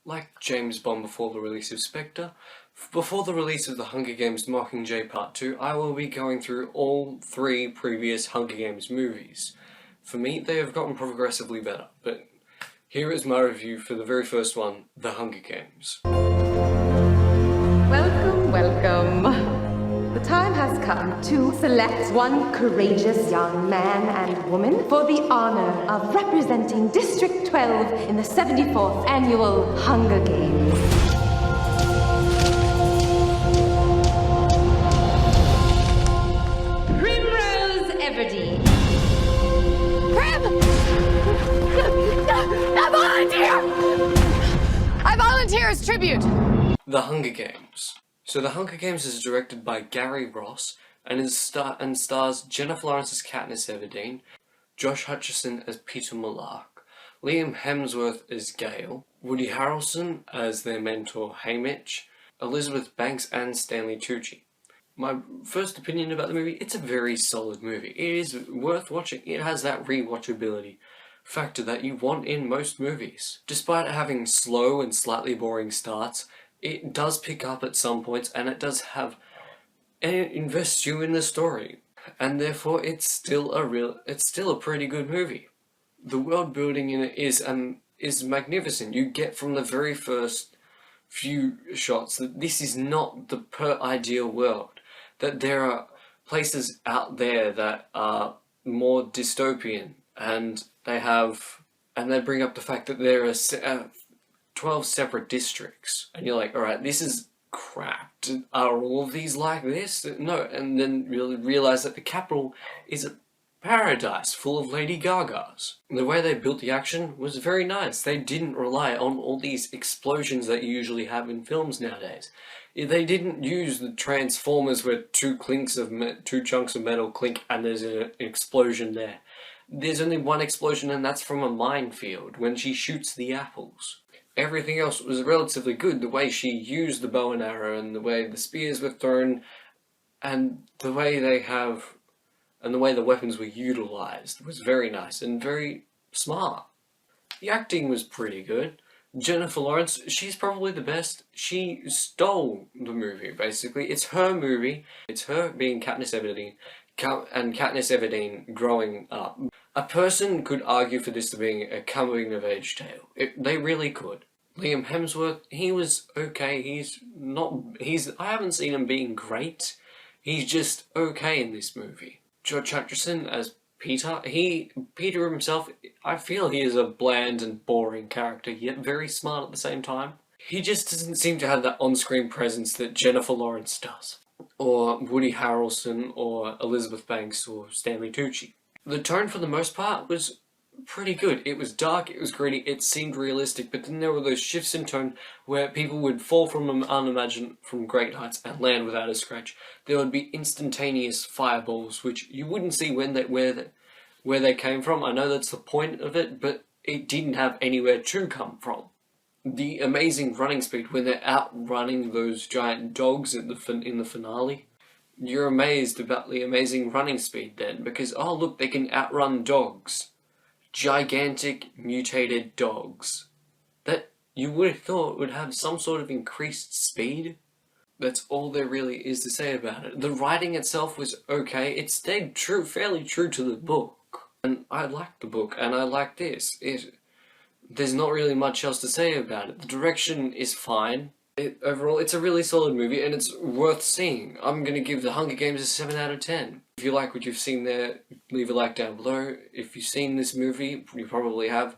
Like James Bond before the release of Spectre, before the release of The Hunger Games Mockingjay Part 2, I will be going through all 3 previous Hunger Games movies. For me, they have gotten progressively better, but here is my review for the very first one, The Hunger Games. Welcome, welcome. The time has come to select one courageous young man and woman for the honor of representing District 12 in the 74th Annual Hunger Games. Primrose Everdeen. I volunteer as tribute! The Hunger Games. So The Hunger Games is directed by Gary Ross and stars Jennifer Lawrence as Katniss Everdeen, Josh Hutcherson as Peter Mullark, Liam Hemsworth as Gale, Woody Harrelson as their mentor Haymitch, Elizabeth Banks and Stanley Tucci. My first opinion about the movie, it's a very solid movie. It is worth watching. It has that rewatchability factor that you want in most movies. Despite having slow and slightly boring starts, it does pick up at some points, and it does have, and it invests you in the story, and therefore it's still a pretty good movie. The world building in it is magnificent. You get from the very first few shots that this is not the ideal world, that there are places out there that are more dystopian, and they bring up the fact that there are 12 separate districts, and you're like, alright, this is crap. Are all of these like this? No, and then really realize that the capital is a paradise full of Lady Gagas. The way they built the action was very nice. They didn't rely on all these explosions that you usually have in films nowadays. They didn't use the Transformers where two chunks of metal clink and there's an explosion there. There's only one explosion, and that's from a minefield when she shoots the apples. Everything else was relatively good. The way she used the bow and arrow, and the way the spears were thrown, and the way the weapons were utilized was very nice and very smart. The acting was pretty good. Jennifer Lawrence, she's probably the best. She stole the movie, basically. It's her movie. It's her being Katniss Everdeen, and Katniss Everdeen growing up. A person could argue for this to being a coming-of-age tale. They really could. Liam Hemsworth, he was okay. I haven't seen him being great. He's just okay in this movie. Josh Hutcherson as Peter, Peter himself, I feel he is a bland and boring character, yet very smart at the same time. He just doesn't seem to have that on-screen presence that Jennifer Lawrence does, or Woody Harrelson, or Elizabeth Banks, or Stanley Tucci. The tone, for the most part, was pretty good. It was dark, it was gritty, it seemed realistic, but then there were those shifts in tone where people would fall from great heights and land without a scratch. There would be instantaneous fireballs, which you wouldn't see where they came from. I know that's the point of it, but it didn't have anywhere to come from. The amazing running speed when they're outrunning those giant dogs in the finale. You're amazed about the amazing running speed then, because, oh look, they can outrun dogs. Gigantic, mutated dogs. That you would have thought would have some sort of increased speed. That's all there really is to say about it. The writing itself was okay. It stayed fairly true to the book. And I liked the book, and I liked this. There's not really much else to say about it. The direction is fine. Overall, it's a really solid movie, and it's worth seeing. I'm going to give The Hunger Games a 7 out of 10. If you like what you've seen there, leave a like down below. If you've seen this movie, you probably have.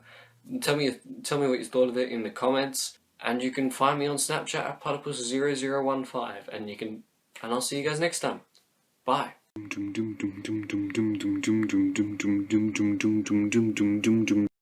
Tell me what you thought of it in the comments. And you can find me on Snapchat at Platypus0015, and I'll see you guys next time. Bye.